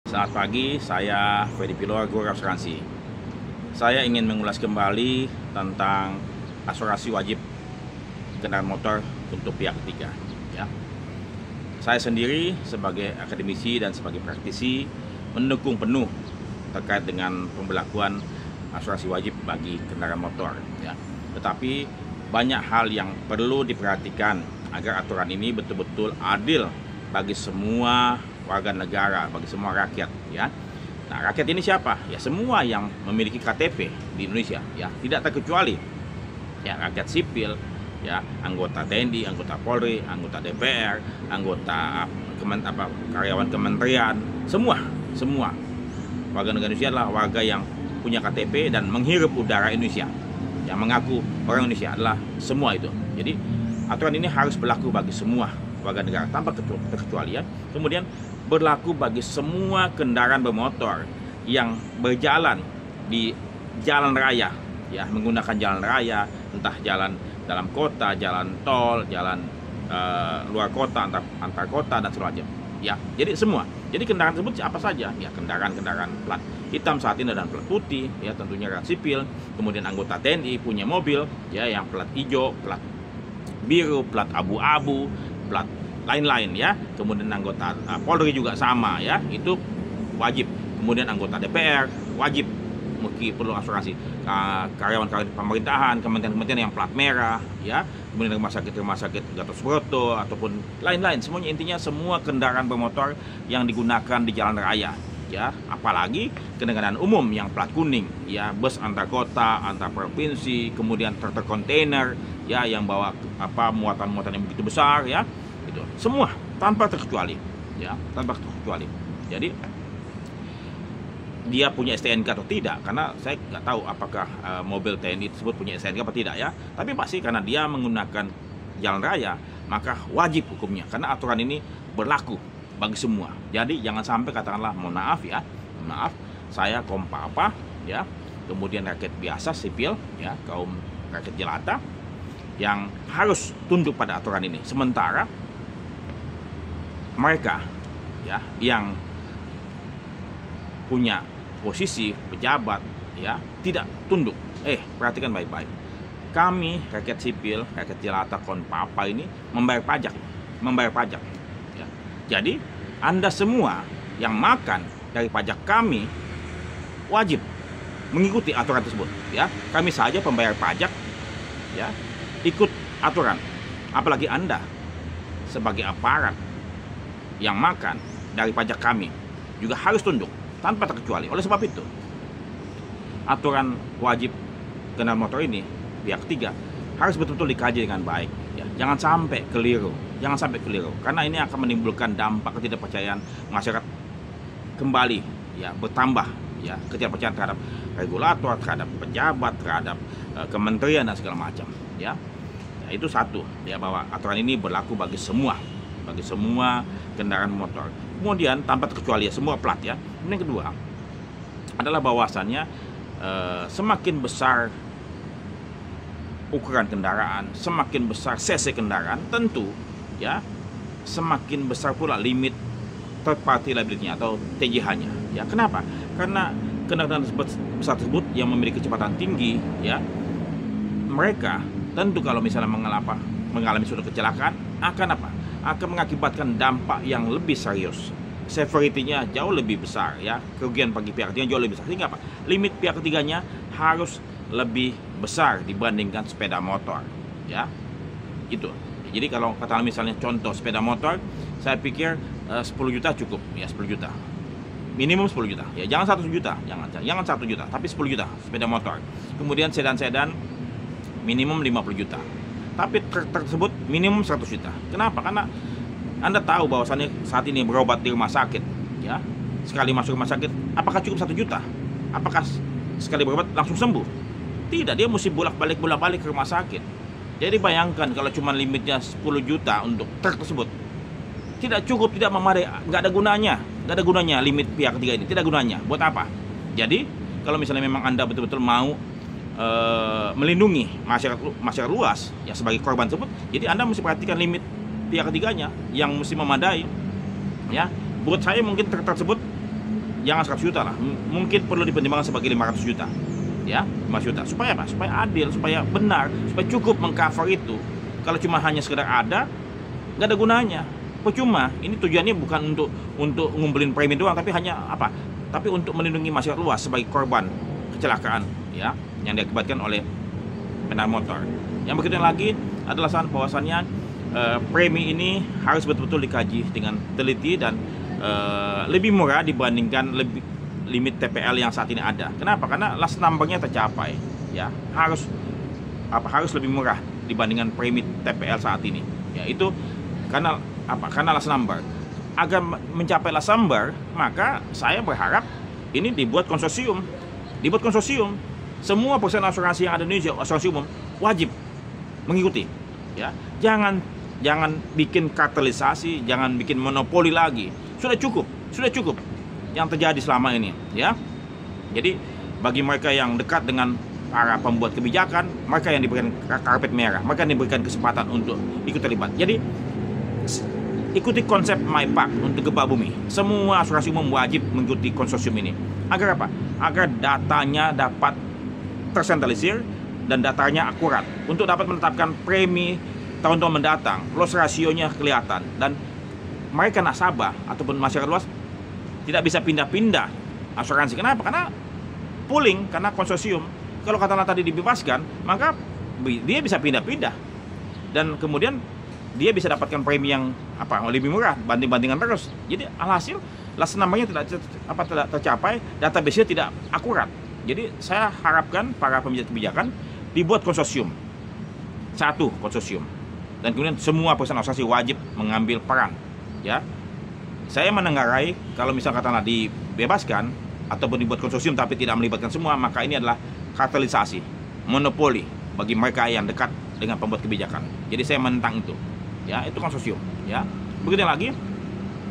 Selamat pagi, saya Fedi Pilor, Guru Asuransi. Saya ingin mengulas kembali tentang asuransi wajib kendaraan motor untuk pihak ketiga. Ya. Saya sendiri sebagai akademisi dan sebagai praktisi mendukung penuh terkait dengan pemberlakuan asuransi wajib bagi kendaraan motor. Ya. Tetapi banyak hal yang perlu diperhatikan agar aturan ini betul-betul adil bagi semua warga negara, bagi semua rakyat, ya. Nah, rakyat ini siapa? Ya, semua yang memiliki KTP di Indonesia, ya, tidak terkecuali. Ya, rakyat sipil, ya, anggota TNI, anggota Polri, anggota DPR, anggota karyawan kementerian, semua warga negara Indonesia adalah warga yang punya KTP dan menghirup udara Indonesia. Yang mengaku orang Indonesia adalah semua itu. Jadi, aturan ini harus berlaku bagi semua warga negara tanpa terkecualian. Kemudian berlaku bagi semua kendaraan bermotor yang berjalan di jalan raya, ya, menggunakan jalan raya, entah jalan dalam kota, jalan tol, jalan luar kota, antar kota dan sebagainya. Ya, jadi semua. Jadi kendaraan tersebut apa saja? Ya, kendaraan plat hitam saat ini dan plat putih, ya, tentunya rakyat sipil. Kemudian anggota TNI punya mobil, ya, yang plat hijau, plat biru, plat abu-abu, plat lain-lain, ya. Kemudian anggota Polri juga sama, ya, itu wajib. Kemudian anggota DPR wajib meski perlu asuransi. Karyawan pemerintahan, kementerian-kementerian yang plat merah, ya. Kemudian rumah sakit Gatot Subroto ataupun lain-lain, semuanya intinya semua kendaraan bermotor yang digunakan di jalan raya, ya. Apalagi kendaraan umum yang plat kuning, ya, bus antar kota, antar provinsi, kemudian truk kontainer, ya, yang bawa muatan-muatan yang begitu besar, ya. Itu semua tanpa terkecuali, ya, tanpa terkecuali. Jadi dia punya STNK atau tidak, karena saya nggak tahu apakah mobil TNI tersebut punya STNK atau tidak, ya. Tapi pasti karena dia menggunakan jalan raya, maka wajib hukumnya, karena aturan ini berlaku bagi semua. Jadi jangan sampai katakanlah, mohon maaf, ya, maaf, saya kaum papa, ya, kemudian rakyat biasa sipil, ya, kaum rakyat jelata yang harus tunduk pada aturan ini, sementara mereka, ya, yang punya posisi pejabat, ya, tidak tunduk. Perhatikan baik-baik. Kami rakyat sipil, rakyat jelata, kaum papa ini membayar pajak, ya. Jadi Anda semua yang makan dari pajak kami wajib mengikuti aturan tersebut, ya. Kami saja pembayar pajak, ya, ikut aturan. Apalagi Anda sebagai aparat yang makan dari pajak kami juga harus tunduk tanpa terkecuali. Oleh sebab itu, aturan wajib kendaraan motor ini pihak ketiga harus betul-betul dikaji dengan baik, ya. Jangan sampai keliru, karena ini akan menimbulkan dampak ketidakpercayaan masyarakat kembali, ya, bertambah, ya, ketidakpercayaan terhadap regulator, terhadap pejabat, terhadap kementerian dan segala macam, ya. Itu satu, ya, bahwa aturan ini berlaku bagi semua kendaraan motor. Kemudian tanpa terkecuali, ya, semua plat, ya. Yang kedua adalah bahwasannya semakin besar ukuran kendaraan, semakin besar cc kendaraan, tentu, ya, semakin besar pula limit third party liability-nya atau TJH-nya, ya. Kenapa? Karena kendaraan besar tersebut yang memiliki kecepatan tinggi, ya, mereka tentu kalau misalnya mengalami suatu kecelakaan akan mengakibatkan dampak yang lebih serius, severity-nya jauh lebih besar, ya, kerugian bagi pihak ketiga jauh lebih besar. Sehingga limit pihak ketiganya harus lebih besar dibandingkan sepeda motor, ya. Itu. Jadi kalau katakan misalnya contoh sepeda motor, saya pikir 10 juta cukup, ya, 10 juta. Minimum 10 juta. Ya, jangan 1 juta, jangan 1 juta, tapi 10 juta sepeda motor. Kemudian sedan minimum 50 juta. Tapi tersebut minimum 100 juta. Kenapa? Karena Anda tahu bahwasannya saat ini berobat di rumah sakit, ya. Sekali masuk rumah sakit, apakah cukup 1 juta? Apakah sekali berobat langsung sembuh? Tidak, dia mesti bolak-balik ke rumah sakit. Jadi bayangkan kalau cuma limitnya 10 juta untuk truk tersebut, tidak cukup, tidak memadai, nggak ada gunanya limit pihak ketiga ini, tidak gunanya. Buat apa? Jadi kalau misalnya memang Anda betul-betul mau melindungi masyarakat luas, ya, sebagai korban tersebut, jadi Anda mesti perhatikan limit pihak ketiganya yang mesti memadai, ya. Buat saya mungkin truk tersebut jangan 100 juta lah, mungkin perlu dipertimbangkan sebagai 500 juta ya, 5 juta. Supaya apa? Supaya adil, supaya benar, supaya cukup mengcover itu. Kalau cuma hanya sekedar ada, nggak ada gunanya, percuma. Ini tujuannya bukan untuk ngumpulin premi doang, tapi hanya apa? Tapi untuk melindungi masyarakat luas sebagai korban kecelakaan ya, yang diakibatkan oleh kendaraan motor. Yang berikutnya lagi adalah bahwasannya premi ini harus betul-betul dikaji dengan teliti dan lebih murah dibandingkan limit TPL yang saat ini ada. Kenapa? Karena last number-nya tercapai ya, harus lebih murah dibandingkan premi TPL saat ini ya. Itu karena karena last number. Agar mencapai last number, maka saya berharap ini dibuat konsorsium. Semua perusahaan asuransi yang ada di Indonesia, asuransi umum, wajib mengikuti ya. Jangan bikin kartelisasi, jangan bikin monopoli lagi. Sudah cukup yang terjadi selama ini ya. Jadi bagi mereka yang dekat dengan para pembuat kebijakan, mereka yang diberikan karpet merah, mereka yang diberikan kesempatan untuk ikut terlibat. Jadi ikuti konsep MyPark untuk gempa bumi. Semua asuransi umum wajib mengikuti konsorsium ini. Agar apa? Agar datanya dapat tersentralisir dan datanya akurat untuk dapat menetapkan premi tahun-tahun mendatang. Loss rasionya kelihatan dan mereka nasabah ataupun masyarakat luas tidak bisa pindah-pindah asuransi. Kenapa? Karena pooling, karena konsorsium. Kalau katakanlah tadi dibebaskan, maka dia bisa pindah-pindah dan kemudian dia bisa dapatkan premi yang lebih murah banding-bandingan terus. Jadi alhasil last number-nya tidak tercapai, database-nya tidak akurat. Jadi saya harapkan para pembuat kebijakan dibuat konsorsium, satu konsorsium, dan kemudian semua perusahaan asuransi wajib mengambil peran ya. Saya menenggarai kalau misalnya katakanlah dibebaskan ataupun dibuat konsorsium tapi tidak melibatkan semua, maka ini adalah kartelisasi, monopoli bagi mereka yang dekat dengan pembuat kebijakan. Jadi saya menentang itu ya, itu konsorsium ya. Begitu lagi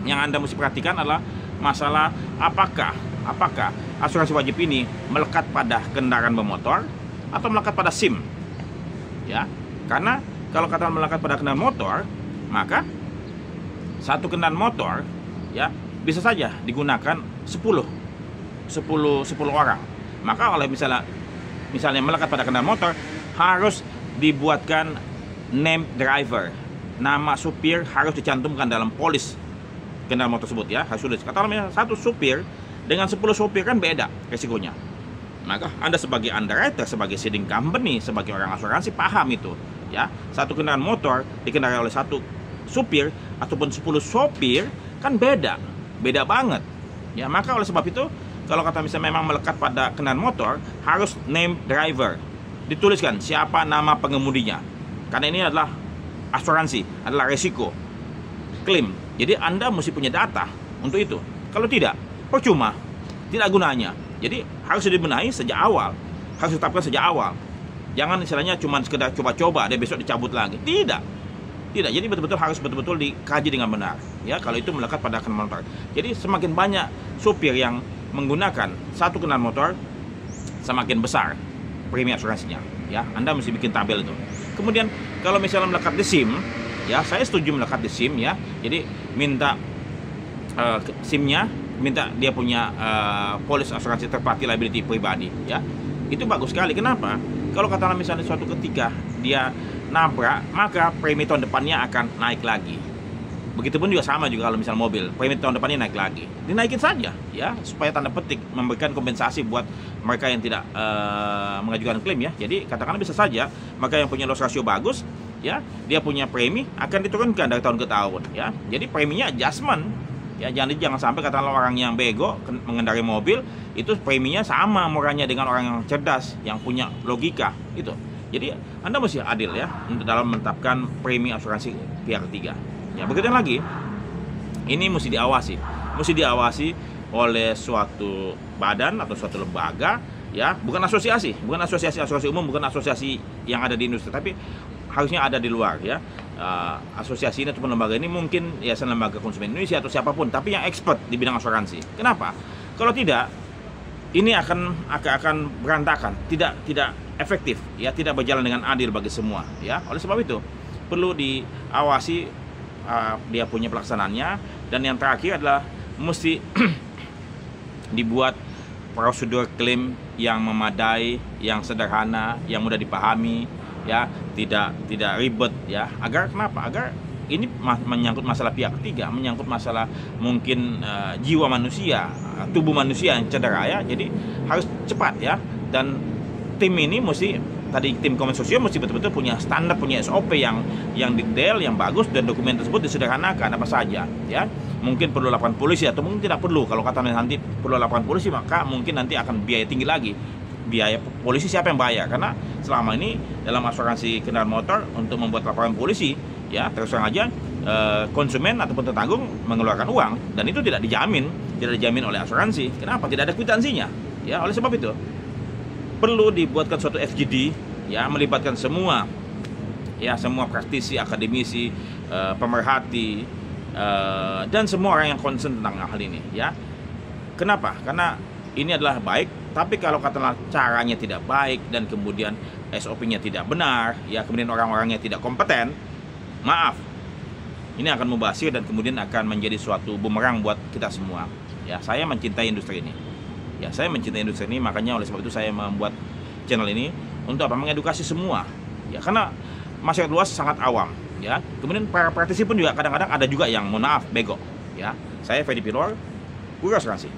yang Anda mesti perhatikan adalah masalah apakah asuransi wajib ini melekat pada kendaraan bermotor atau melekat pada SIM ya. Karena kalau katakan melekat pada kendaraan motor, maka satu kendaraan motor ya bisa saja digunakan 10 orang. Maka oleh misalnya melekat pada kendaraan motor, harus dibuatkan name driver, nama supir harus dicantumkan dalam polis kendaraan motor tersebut ya. Harus sudah katakanlah satu supir dengan 10 supir kan beda resikonya. Maka Anda sebagai underwriter, sebagai seeding company, sebagai orang asuransi paham itu ya. Satu kendaraan motor dikendarai oleh satu supir ataupun 10 sopir kan beda banget ya. Maka oleh sebab itu kalau kata misalnya memang melekat pada kendaraan motor, harus name driver, dituliskan siapa nama pengemudinya, karena ini adalah asuransi, adalah resiko klaim. Jadi Anda mesti punya data untuk itu. Kalau tidak, percuma, tidak gunanya. Jadi harus dibenahi sejak awal, harus ditetapkan sejak awal. Jangan istilahnya cuma sekedar coba-coba, dia besok dicabut lagi. Tidak. Jadi betul-betul harus dikaji dengan benar. Ya, kalau itu melekat pada kendaraan motor. Jadi semakin banyak supir yang menggunakan satu kendaraan motor, semakin besar premi asuransinya. Ya, Anda mesti bikin tabel itu. Kemudian kalau misalnya melekat di SIM, ya saya setuju melekat di SIM ya. Jadi minta SIM-nya, minta dia punya polis asuransi third party liability pribadi ya. Itu bagus sekali. Kenapa? Kalau katakanlah misalnya suatu ketika dia nabrak, maka premi tahun depannya akan naik lagi. Begitupun juga sama juga kalau misalnya mobil, premi tahun depannya naik lagi. Dinaikin saja ya, supaya tanda petik memberikan kompensasi buat mereka yang tidak mengajukan klaim ya. Jadi katakanlah bisa saja maka yang punya loss ratio bagus ya, dia punya premi akan diturunkan dari tahun ke tahun ya. Jadi preminya adjustment ya. Jangan sampai katakanlah orang yang bego mengendarai mobil itu preminya sama murahnya dengan orang yang cerdas, yang punya logika itu. Jadi Anda mesti adil ya dalam menetapkan premi asuransi pihak ketiga. Ya, begitu lagi, ini mesti diawasi oleh suatu badan atau suatu lembaga ya, bukan asosiasi asuransi umum, bukan asosiasi yang ada di industri, tapi harusnya ada di luar ya. Asosiasi ini ataupun lembaga ini mungkin Yayasan Lembaga Konsumen Indonesia atau siapapun, tapi yang expert di bidang asuransi. Kenapa? Kalau tidak, ini akan berantakan, tidak efektif ya, tidak berjalan dengan adil bagi semua ya. Oleh sebab itu perlu diawasi dia punya pelaksanaannya, dan yang terakhir adalah mesti dibuat prosedur klaim yang memadai, yang sederhana, yang mudah dipahami, ya, tidak ribet, ya. Agar kenapa? Agar ini menyangkut masalah pihak ketiga, menyangkut masalah mungkin jiwa manusia, tubuh manusia yang cedera, ya. Jadi harus cepat, ya. Dan tim ini tim Komen Sosio mesti betul-betul punya standar, punya SOP yang detail, yang bagus, dan dokumen tersebut disederhanakan apa saja, ya. Mungkin perlu laporan polisi atau mungkin tidak perlu. Kalau kata nanti perlu laporan polisi, maka mungkin nanti akan biaya tinggi lagi. Biaya polisi siapa yang bayar? Karena selama ini dalam asuransi kendaraan motor untuk membuat laporan polisi, ya, terus terang aja konsumen ataupun tetanggung mengeluarkan uang, dan itu tidak dijamin oleh asuransi. Kenapa? Tidak ada kwitansinya, ya. Oleh sebab itu perlu dibuatkan suatu FGD, ya, melibatkan semua, ya, semua praktisi, akademisi, pemerhati, dan semua orang yang concern tentang hal ini, ya. Kenapa? Karena ini adalah baik, tapi kalau katakanlah caranya tidak baik dan kemudian SOP-nya tidak benar, ya, kemudian orang-orangnya tidak kompeten, maaf, ini akan mubazir dan kemudian akan menjadi suatu bumerang buat kita semua. Ya, saya mencintai industri ini. Ya, saya mencintai industri ini, makanya oleh sebab itu saya membuat channel ini untuk apa? Mengedukasi semua. Ya, karena masyarakat luas sangat awam, ya. Kemudian para praktisi pun juga kadang-kadang ada juga yang mohon maaf bego, ya. Saya Fedi Pilor, Guru Asuransi.